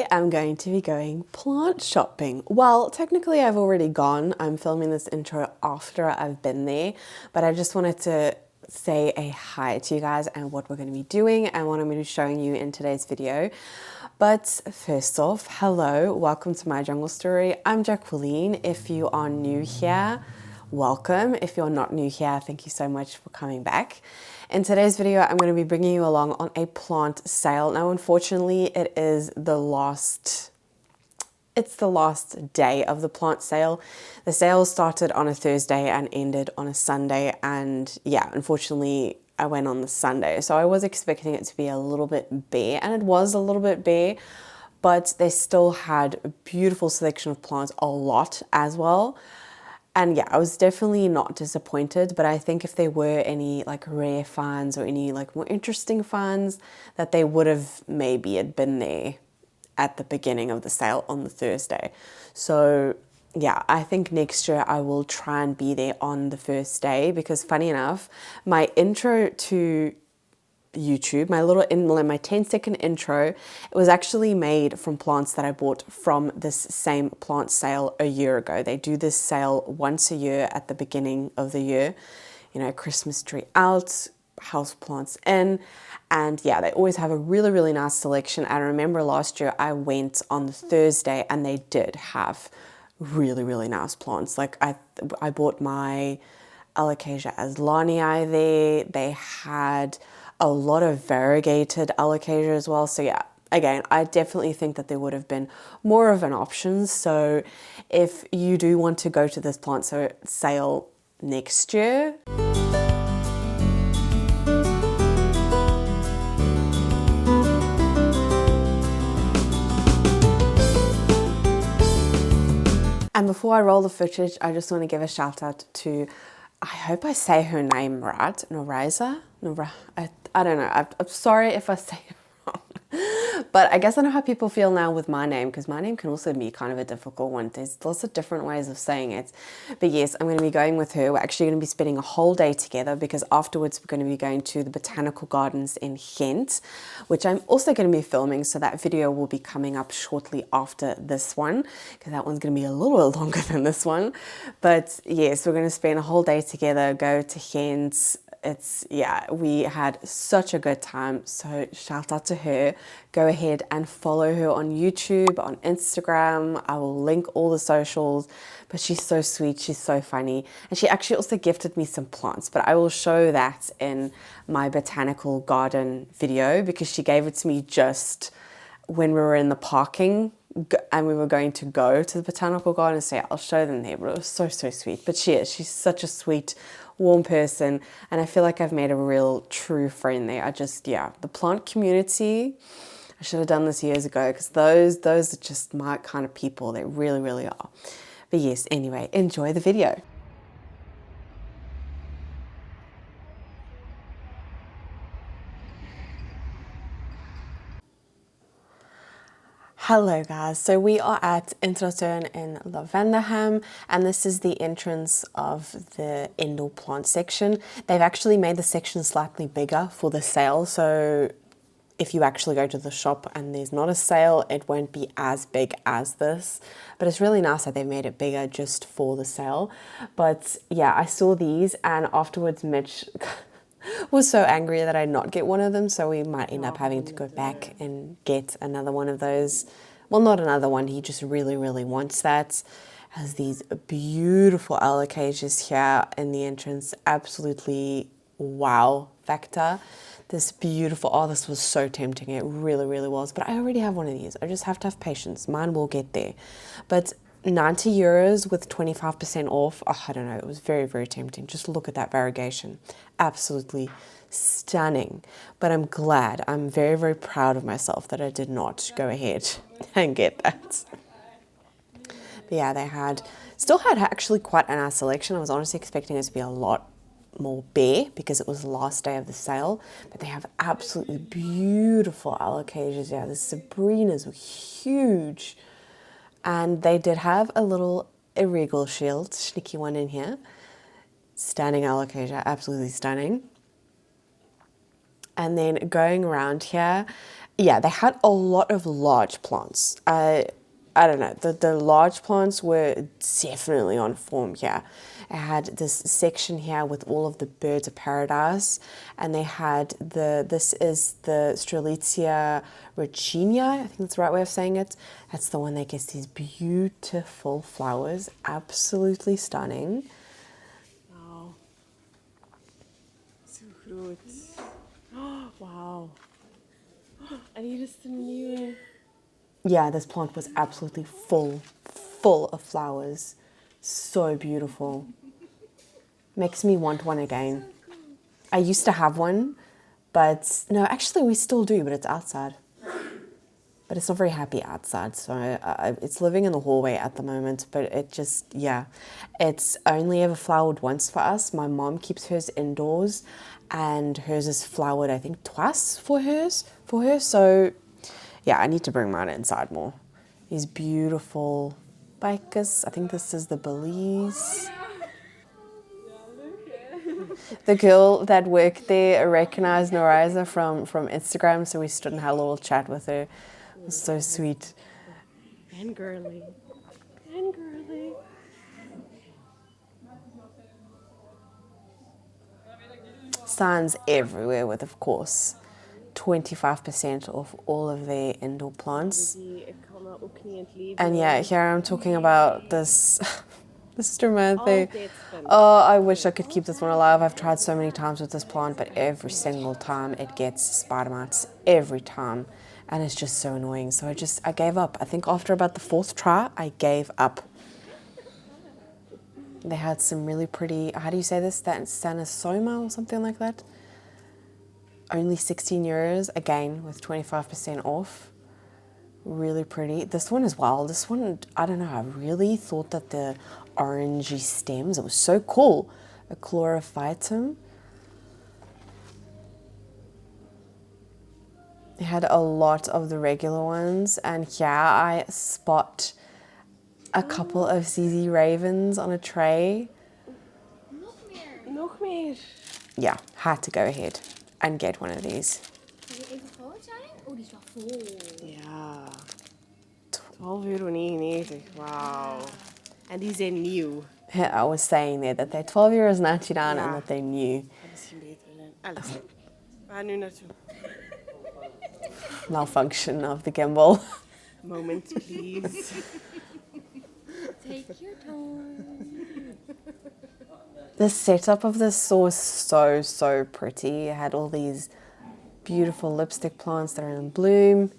I am going to be going plant shopping. Well, technically I've already gone. I'm filming this intro after I've been there, but I just wanted to say a hi to you guys and what we're going to be doing and what I'm going to be showing you in today's video. But first off, hello, welcome to my jungle story. I'm Jacqueline. If you are new here, welcome. If you're not new here, thank you so much for coming back. In today's video, I'm going to be bringing you along on a plant sale. Now, unfortunately, it's the last day of the plant sale. The sale started on a Thursday and ended on a Sunday. And yeah, unfortunately, I went on the Sunday. So I was expecting it to be a little bit bare, and it was a little bit bare, but they still had a beautiful selection of plants, a lot as well. And yeah, I was definitely not disappointed, but I think if there were any like rare finds or any like more interesting finds, that they would have maybe had been there at the beginning of the sale on the Thursday. So yeah, I think next year I will try and be there on the first day, because funny enough, my intro to YouTube, my 10-second intro, it was actually made from plants that I bought from this same plant sale a year ago. They do this sale once a year at the beginning of the year, you know, Christmas tree out, houseplants in, and yeah, they always have a really, really nice selection. I remember last year I went on the Thursday and they did have really, really nice plants. Like I bought my alocasia aglaonema there. They had a lot of variegated alocasia as well. So yeah, again, I definitely think that there would have been more of an option. So if you do want to go to this plant sale next year, and before I roll the footage, I just want to give a shout out to, I hope I say her name right, Noraiza? I don't know. I'm sorry if I say it wrong. But I guess I know how people feel now with my name, because my name can also be kind of a difficult one. There's lots of different ways of saying it. But yes, I'm going to be going with her. We're actually going to be spending a whole day together, because afterwards we're going to be going to the botanical gardens in Ghent, which I'm also going to be filming. So that video will be coming up shortly after this one, because that one's going to be a little bit longer than this one. But yes, we're going to spend a whole day together, go to Ghent. We had such a good time, so shout out to her. Go ahead and follow her on YouTube, on Instagram. I will link all the socials, but she's so sweet, she's so funny, and she actually also gifted me some plants, but I will show that in my botanical garden video, because she gave it to me just when we were in the parking and we were going to go to the botanical garden. So yeah, I'll show them there, but it was so sweet. But she's such a sweet, warm person, and I feel like I've made a real true friend there. The plant community, I should have done this years ago, because those are just my kind of people. They really, really are. But yes, anyway, enjoy the video. Hello guys, so we are at Intratuin in Lovendegem, and this is the entrance of the indoor plant section. They've actually made the section slightly bigger for the sale, so if you actually go to the shop and there's not a sale, it won't be as big as this. But it's really nice that they've made it bigger just for the sale. But yeah, I saw these, and afterwards Mitch was so angry that I not get one of them, so we might end up having to go back and get another one of those. Well, not another one, he just really, really wants that. Has these beautiful alocasias here in the entrance, absolutely wow factor. This beautiful, oh, this was so tempting, it really, really was, but I already have one of these. I just have to have patience, mine will get there. But 90 euros with 25% off. Oh, I don't know. It was very, very tempting. Just look at that variegation. Absolutely stunning. But I'm glad. I'm very, very proud of myself that I did not go ahead and get that. But yeah, they still had actually quite a nice selection. I was honestly expecting it to be a lot more bare, because it was the last day of the sale. But they have absolutely beautiful alocasias. Yeah, the Sabrinas were huge. And they did have a little irregular shield, sneaky one in here. Stunning alocasia, absolutely stunning. And then going around here, Yeah, they had a lot of large plants. I don't know, the large plants were definitely on form here. I had this section here with all of the birds of paradise, and they had this is the Strelitzia regina, I think that's the right way of saying it. That's the one that gets these beautiful flowers, absolutely stunning. Wow. Zo groot. Oh, wauw. En hier is de nieuwe. Yeah, this plant was absolutely full of flowers. So beautiful. Makes me want one again. I used to have one, but no, actually we still do, but it's outside. But it's not very happy outside, so it's living in the hallway at the moment, but it just, yeah. It's only ever flowered once for us. My mom keeps hers indoors, and hers is flowered, I think, twice for her. So, yeah, I need to bring mine inside more. These beautiful ficus. I think this is the Belize. The girl that worked there recognized Noraiza from Instagram, so we stood and had a little chat with her. It was so sweet. And girly. And girly. Signs everywhere with, of course, 25% off all of their indoor plants. And yeah, here I'm talking about this this Stromathe. Oh, I wish I could keep this one alive. I've tried so many times with this plant, but every single time it gets spider mites, every time. And it's just so annoying. So I gave up. I think after about the 4th try, I gave up. They had some really pretty, how do you say this? Sanisoma or something like that. Only 16 euros, again, with 25% off. Really pretty. This one as well. This one, I don't know, I really thought that the orangey stems, it was so cool. A chlorophytum. They had a lot of the regular ones, and yeah, I spot a couple of ZZ Ravens on a tray. Nog meer. Yeah, had to go ahead and get one of these. Zal die even groot zijn? Oh, die is wel vol. Ja. 12,99 €. Wauw. En die zijn nieuw. I was saying there that they're 12,99 € and that they're new. Dat misschien beter zijn. Alice, waar nu naartoe? Malfunction of the gimbal. Moment, please. Take your time. The setup of this saw was so pretty. It had all these beautiful lipstick plants that are in bloom.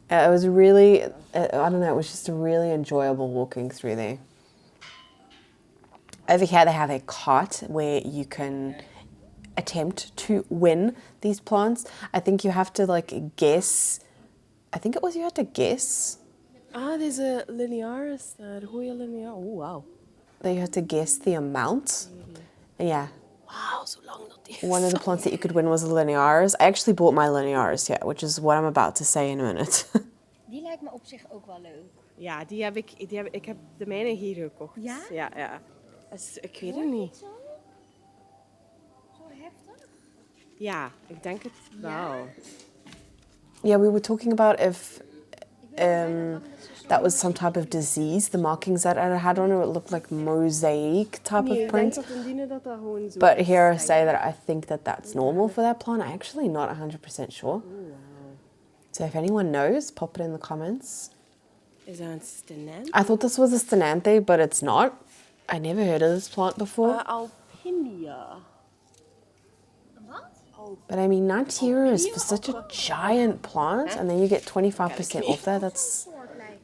It was really, I don't know, it was just really enjoyable walking through there. Over here they have a cart where you can attempt to win these plants. I think you have to like guess, I think it was you had to guess. Ah, deze linearis daar. Goeie linearis. Oh, wow. That you had to guess the amount. And yeah. Wauw, zo lang dat die One of the plants that you could win was a linearis. I actually bought my linearis, yeah, which is what I'm about to say in a minute. Die lijkt me op zich ook wel leuk. Ja, ik heb de mijne hier gekocht. Ja? Ja, ja. Ik weet het niet. Zo heftig? Ja, ik denk het wel. Yeah, we were talking about if that was some type of disease. The markings that it had on it, it looked like mosaic type of print. Dat gewoon zo But here I say that I think that that's normal for that plant. I'm actually not 100% sure. Wow. So if anyone knows, pop it in the comments. Is dat een stenant? I thought this was a stenanthe, but it's not. I never heard of this plant before. Alpinia. Wat? But I mean, 90 euros for such a giant plant, and then you get 25% off that. That's,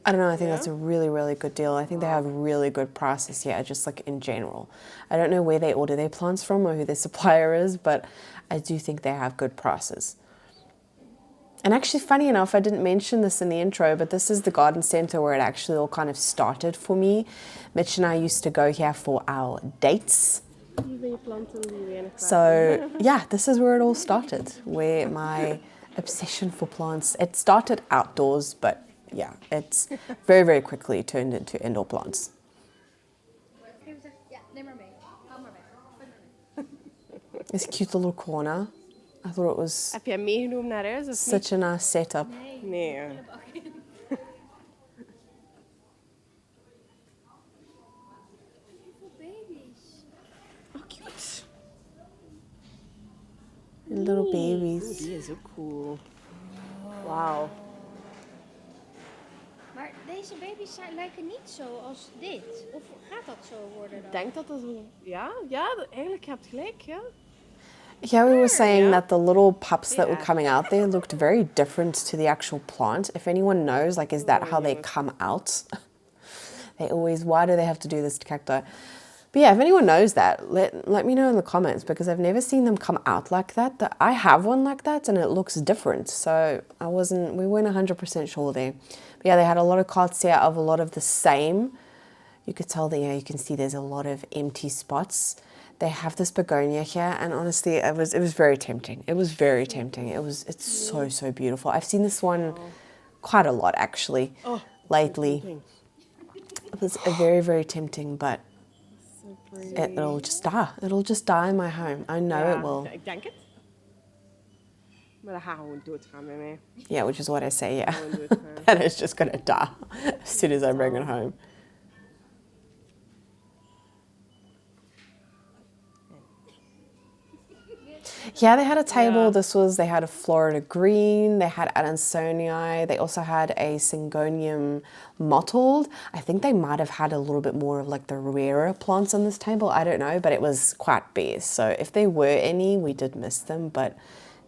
I don't know, I think that's a really good deal. I think they have really good prices here, just like in general. I don't know where they order their plants from or who their supplier is, but I do think they have good prices. And actually, funny enough, I didn't mention this in the intro, but this is the garden center where it actually all kind of started for me. Mitch and I used to go here for our dates. So yeah, this is where it all started, where my obsession for plants, it started outdoors, but yeah, it's very quickly turned into indoor plants. Ja, neem maar mee. Hou maar weg. This cute little corner. I thought it was Heb jij meegenomen naar huis of such a nice setup. Nee. Nee. Ik heb ook geen. Hoeveel baby's? Oh, cute. Little Oh, babies. die is ook cool. Wauw. Maar deze baby's lijken niet zo als dit. Of gaat dat zo worden dan? Ik denk dat dat zo... Ja, eigenlijk heb je gelijk, ja. Yeah, we were saying Yeah. that the little pups that were Yeah. coming out there looked very different to the actual plant. If anyone knows, like, is that how they come out? They always, why do they have to do this to cacti? But yeah, if anyone knows that, let me know in the comments, because I've never seen them come out like that. I have one like that and it looks different. So we weren't 100% sure there. But yeah, they had a lot of carts here of a lot of the same. You could tell that, you can see there's a lot of empty spots. They have this begonia here, and honestly, it was very tempting. It was very tempting. It's so beautiful. I've seen this one quite a lot actually lately. It was very tempting, but So pretty. it'll just die. It'll just die in my home. I know Ja, it will. Ik denk het. Maar dat gaat gewoon doodgaan bij mij. Yeah, which is what I say. Yeah, Gewoon doodgaan. that is just gonna die as soon as I bring it home. Yeah, they had a table. Yeah. They had a Florida green, they had Adansonii, they also had a Syngonium mottled. I think they might have had a little bit more of like the rarer plants on this table, I don't know, but it was quite bare. So if there were any, we did miss them, but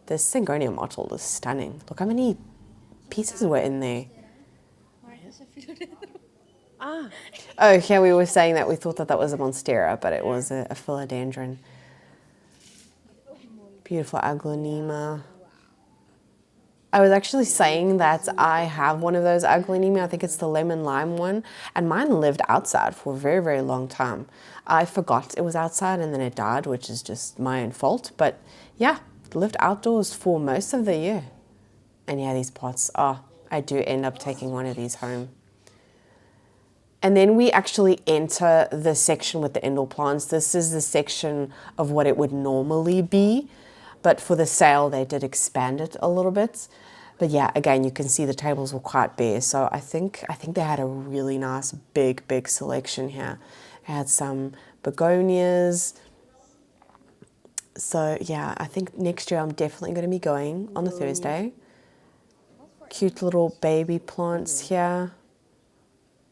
this Syngonium mottled is stunning. Look how many pieces were in there. Ah, Oh, yeah, we were saying that we thought that was a monstera, but it was a philodendron. Beautiful aglaonema. I was actually saying that I have one of those aglaonema. I think it's the lemon lime one, and mine lived outside for a very long time. I forgot it was outside and then it died, which is just my own fault. But yeah, it lived outdoors for most of the year. And yeah, these pots, I do end up taking one of these home. And then we actually enter the section with the indoor plants. This is the section of what it would normally be, but for the sale they did expand it a little bit. But yeah, again, you can see the tables were quite bare. So I think they had a really nice big selection here. They had some begonias. So yeah, I think next year I'm definitely going to be going on a Thursday. Cute little baby plants here.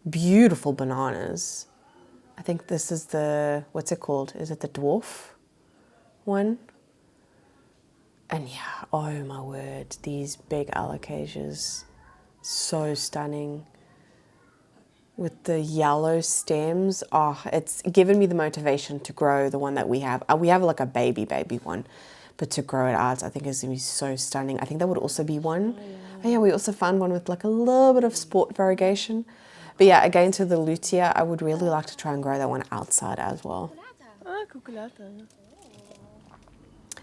Beautiful bananas. I think this is the, what's it called? Is it the dwarf one? And yeah, oh my word, these big alocasias, so stunning. With the yellow stems, it's given me the motivation to grow the one that we have. We have like a baby one, but to grow it out, I think it's gonna be so stunning. I think that would also be one. Oh yeah, we also found one with like a little bit of sport variegation. But yeah, again, to the lutea, I would really like to try and grow that one outside as well. ah, cuculata.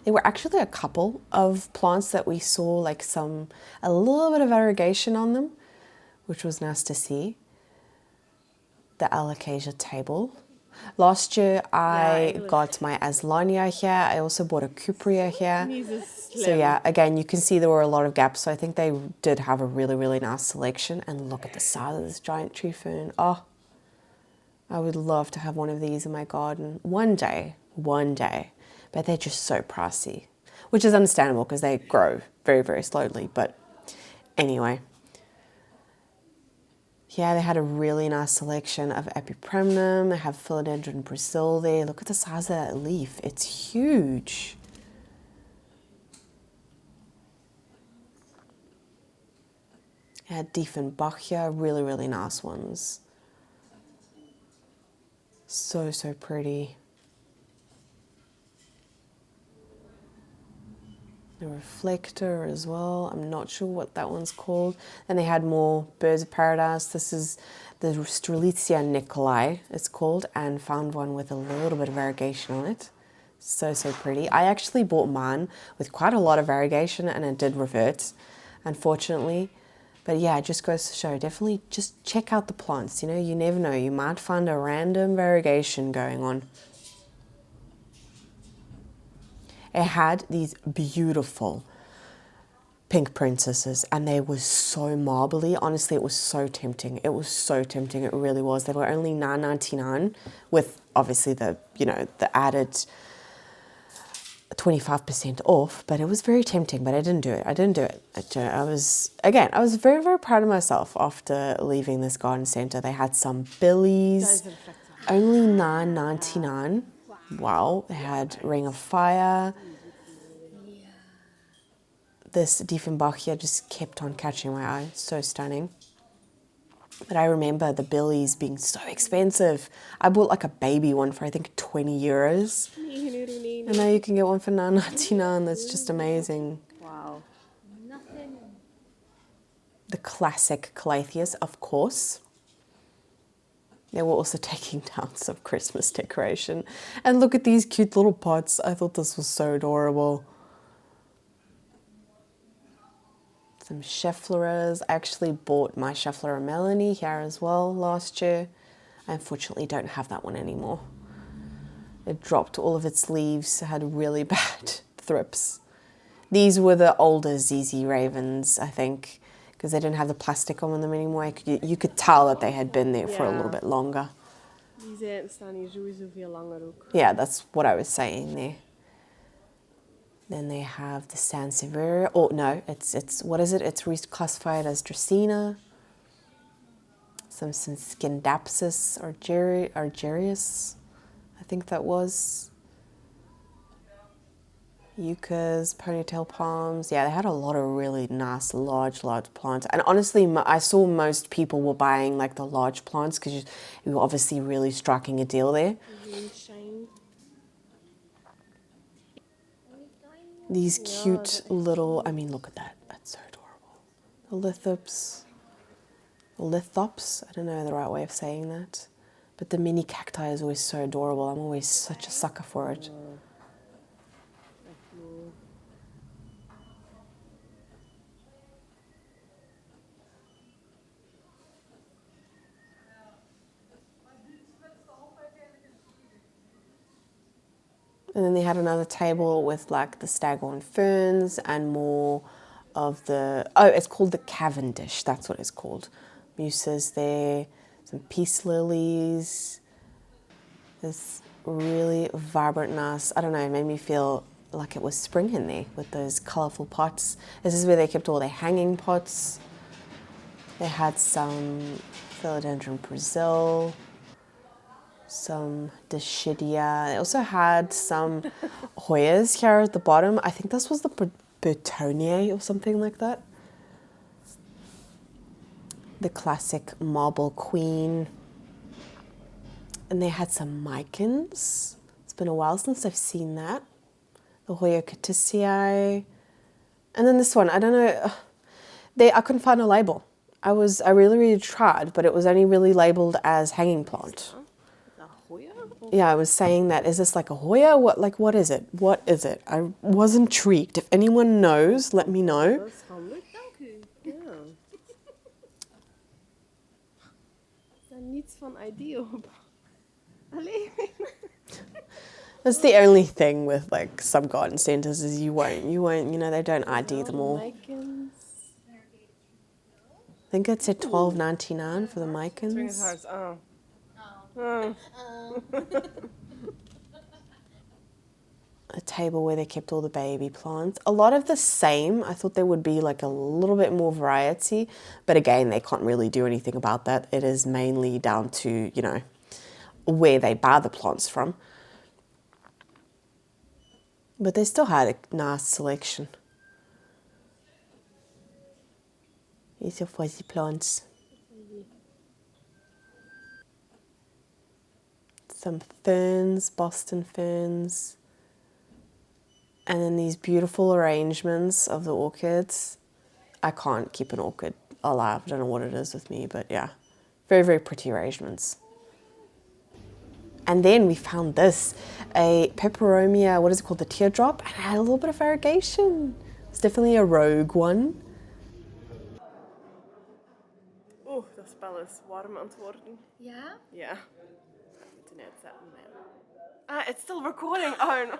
There were actually a couple of plants that we saw like a little bit of variegation on them, which was nice to see. The alocasia table. Last year I got my Aslania here. I also bought a Cupria here. So yeah, again, you can see there were a lot of gaps. So I think they did have a really nice selection. And look at the size of this giant tree fern. Oh, I would love to have one of these in my garden one day. But they're just so pricey, which is understandable because they grow very slowly. But anyway. Yeah, they had a really nice selection of epipremnum. They have philodendron Brazil there. Look at the size of that leaf. It's huge. They had Diefenbachia, really nice ones. So pretty. The reflector as well. I'm not sure what that one's called. And they had more birds of paradise. This is the Strelitzia Nicolai, it's called, and found one with a little bit of variegation on it. So pretty. I actually bought mine with quite a lot of variegation and it did revert, unfortunately. But yeah, it just goes to show, definitely just check out the plants. You know, you never know. You might find a random variegation going on. It had these beautiful pink princesses and they were so marbly. Honestly, it was so tempting. It was so tempting. It really was. They were only $9.99 with obviously the, you know, the added 25% off, but it was very tempting, but I didn't do it. I was very, very proud of myself after leaving this garden centre. They had some billies, only $9.99. Wow. They had Ring of Fire. This Diefenbachia just kept on catching my eye. So stunning. But I remember the billies being so expensive. I bought like a baby one for I think 20 euros. And now you can get one for $9.99. That's just amazing. Wow. Nothing. The classic Calatheas, of course. They were also taking down some Christmas decoration. And look at these cute little pots. I thought this was so adorable. Some Scheffleras. I actually bought my Schefflera Melanie here as well last year. I unfortunately don't have that one anymore. It dropped all of its leaves. It had really bad thrips. These were the older ZZ Ravens, I think, because they didn't have the plastic on them anymore. You could tell that they had been there for a little bit longer. Die staan hier sowieso veel langer ook. Yeah, that's what I was saying there. Then they have the Sansevieria. Oh no, it's what is it? It's reclassified as Dracaena. Some Scindapsus Argerius, I think that was. Euchas, ponytail palms. Yeah, they had a lot of really nice large plants. And honestly, I saw most people were buying like the large plants because you were obviously really striking a deal there. These cute little, I mean, look at that. That's so adorable. The lithops, I don't know the right way of saying that. But the mini cacti is always so adorable. I'm always such a sucker for it. And then they had another table with like the staghorn ferns and more of the, oh, it's called the Cavendish. That's what it's called. Muses there, some peace lilies. This really vibrant, nice, I don't know, it made me feel like it was spring in there with those colourful pots. This is where they kept all their hanging pots. They had some Philodendron Brazil, some Dischidia. They also had some Hoyas here at the bottom. I think this was the Bertonier or something like that. The classic Marble Queen. And they had some Micans. It's been a while since I've seen that. The Hoya Catisii. And then this one, I don't know, I couldn't find a label. I really tried, but it was only really labeled as hanging plant. Yeah, I was saying that, is this like a Hoya? What is it? What is it? I was intrigued. If anyone knows, let me know. Dat is handig, dank u. Ja. Er staat niets van ID op. Allee. That's the only thing with like some garden centres is you won't, you know, they don't ID them all. I think it said $12.99 for the Micans. Swing het hard. Oh. A table where they kept all the baby plants. A lot of the same. I thought there would be like a little bit more variety, but again, they can't really do anything about that. It is mainly down to, you know, where they buy the plants from. But they still had a nice selection. Here's your fuzzy plants. Some ferns, Boston ferns. And then these beautiful arrangements of the orchids. I can't keep an orchid alive. I don't know what it is with me, but yeah. Very, very pretty arrangements. And then we found this, a peperomia, what is it called, the teardrop, and it had a little bit of variegation. It's definitely a rogue one. Oeh, dat spel is warm aan het worden. Ja? Ja. Ik moet het uitzetten. Ah, it's still recording. Oh no.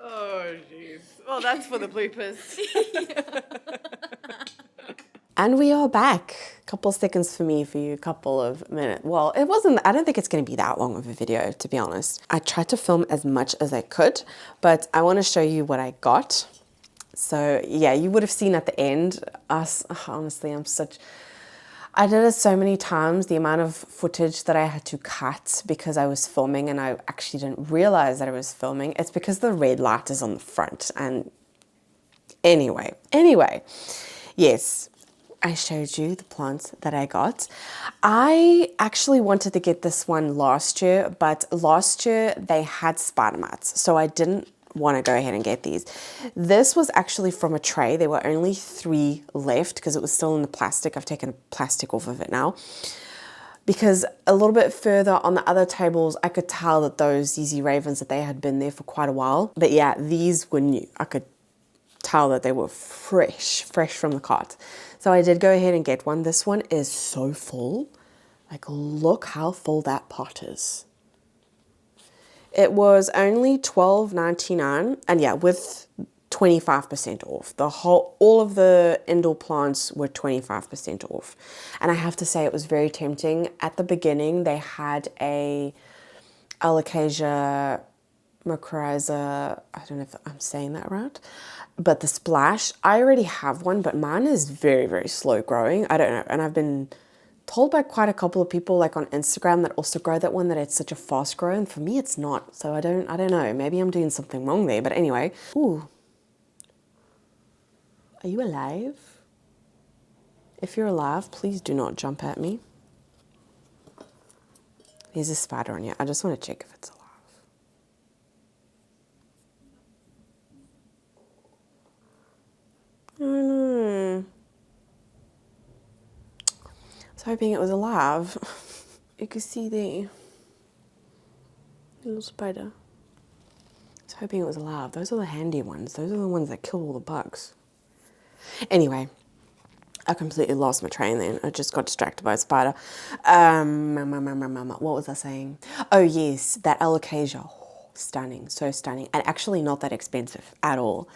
Oh, jeez. Well, that's for the bloopers. And we are back. Couple seconds for me, for you, couple of minutes. Well, it wasn't, I don't think it's gonna be that long of a video, to be honest. I tried to film as much as I could, but I wanna show you what I got. So yeah, you would have seen at the end, honestly, I did it so many times, the amount of footage that I had to cut because I was filming and I actually didn't realize that I was filming. It's because the red light is on the front. And anyway, yes, I showed you the plants that I got. I actually wanted to get this one last year, but last year they had spider mites, so I didn't want to go ahead and get these. This was actually from a tray. There were only 3 left because it was still in the plastic. I've taken plastic off of it now. Because a little bit further on the other tables, I could tell that those Yeezy Ravens, that they had been there for quite a while. But yeah, these were new. I could tell that they were fresh from the cart. So I did go ahead and get one. This one is so full. Like, look how full that pot is. It was only $12.99, and yeah, with 25% off. All of the indoor plants were 25% off. And I have to say, it was very tempting. At the beginning, they had a alocasia, Noraiza, I don't know if I'm saying that right, but the splash, I already have one, but mine is very slow growing. I don't know, and I've been told by quite a couple of people, like on Instagram, that also grow that one, that it's such a fast grow, and for me it's not. So I don't know, maybe I'm doing something wrong there, but anyway. Ooh, are you alive? If you're alive, please do not jump at me. There's a spider on here. I just want to check if it's alive. Oh no. I was hoping it was alive. You can see the little spider. I was hoping it was alive. Those are the handy ones. Those are the ones that kill all the bugs. Anyway, I completely lost my train then. I just got distracted by a spider. What was I saying? Oh yes, that alocasia. Oh, stunning, so stunning. And actually not that expensive at all,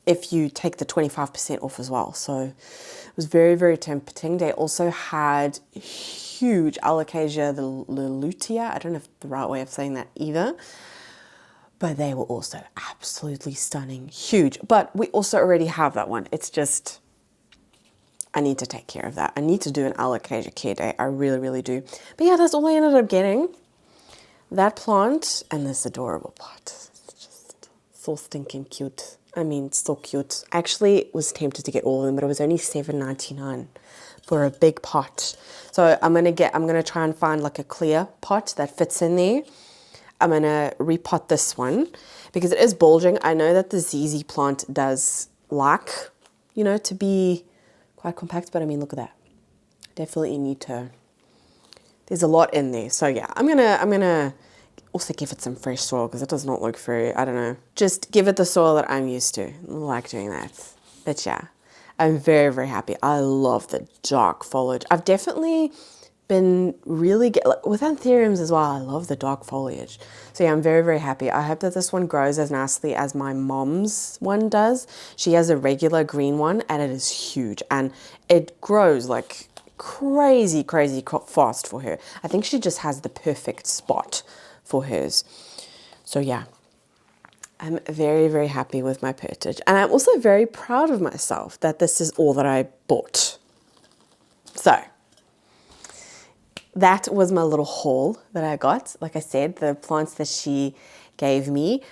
if you take the 25% off as well. So it was very tempting. They also had huge alocasia, the lutea. I don't know if the right way of saying that either. But they were also absolutely stunning, huge. But we also already have that one. It's just, I need to take care of that. I need to do an alocasia care day. I really do. But yeah, that's all I ended up getting. That plant and this adorable pot. It's just so stinking cute. I mean, so cute. I actually was tempted to get all of them, but it was only $7.99 for a big pot. So I'm gonna try and find like a clear pot that fits in there. I'm gonna repot this one because it is bulging. I know that the ZZ plant does like, you know, to be quite compact, but I mean, look at that. Definitely need to, there's a lot in there. So yeah, I'm gonna also give it some fresh soil because it does not look very, I don't know, just give it the soil that I'm used to. I like doing that. But yeah, I'm very happy. I love the dark foliage. I've definitely been really, with anthuriums as well, I love the dark foliage. So yeah, I'm very happy. I hope that this one grows as nicely as my mom's one does. She has a regular green one and it is huge and it grows like crazy fast for her. I think she just has the perfect spot for hers. So yeah, I'm very happy with my purchase, and I'm also very proud of myself that this is all that I bought. So that was my little haul that I got. Like I said, the plants that she gave me,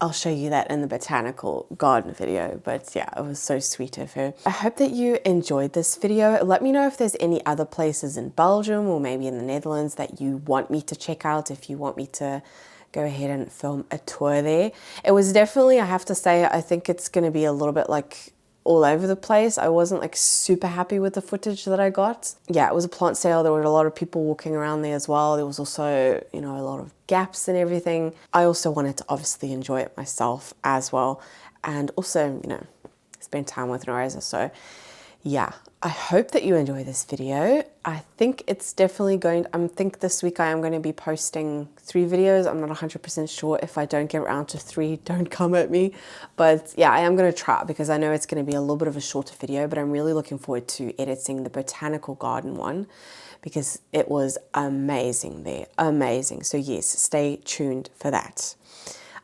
I'll show you that in the botanical garden video, but yeah, it was so sweet of her. I hope that you enjoyed this video. Let me know if there's any other places in Belgium or maybe in the Netherlands that you want me to check out, if you want me to go ahead and film a tour there. It was definitely, I have to say, I think it's going to be a little bit like all over the place. I wasn't like super happy with the footage that I got. Yeah, it was a plant sale. There were a lot of people walking around there as well. There was also, you know, a lot of gaps and everything. I also wanted to obviously enjoy it myself as well. And also, you know, spend time with Noraiza. So yeah, I hope that you enjoy this video. I think it's definitely I think this week I am going to be posting 3 videos. I'm not 100% sure. If I don't get around to 3, don't come at me. But yeah, I am going to try because I know it's going to be a little bit of a shorter video, but I'm really looking forward to editing the botanical garden one because it was amazing there. Amazing. So yes, stay tuned for that.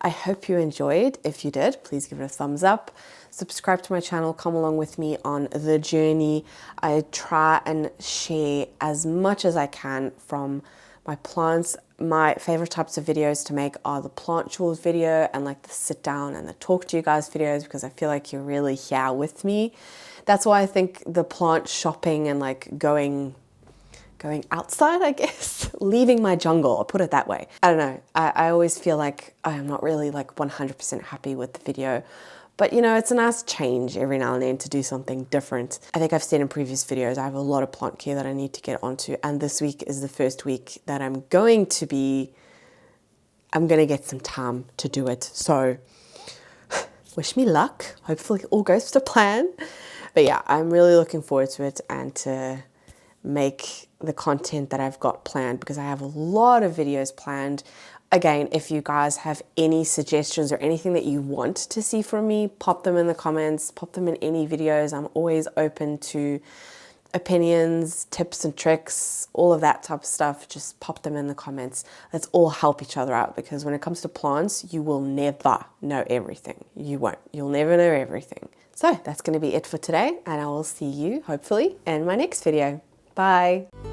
I hope you enjoyed. If you did, please give it a thumbs up. Subscribe to my channel, come along with me on the journey. I try and share as much as I can from my plants. My favorite types of videos to make are the plant chores video and like the sit down and the talk to you guys videos because I feel like you're really here with me. That's why I think the plant shopping and like going outside, I guess, leaving my jungle, I'll put it that way. I don't know, I always feel like I'm not really like 100% happy with the video, but you know, it's a nice change every now and then to do something different. I think I've said in previous videos, I have a lot of plant care that I need to get onto, and this week is the first week that I'm going to get some time to do it. So wish me luck. Hopefully all goes to plan. But yeah, I'm really looking forward to it and to make the content that I've got planned because I have a lot of videos planned. Again, if you guys have any suggestions or anything that you want to see from me, pop them in the comments, pop them in any videos. I'm always open to opinions, tips and tricks, all of that type of stuff. Just pop them in the comments. Let's all help each other out because when it comes to plants, you will never know everything. You won't. You'll never know everything. So that's going to be it for today, and I will see you hopefully in my next video. Bye.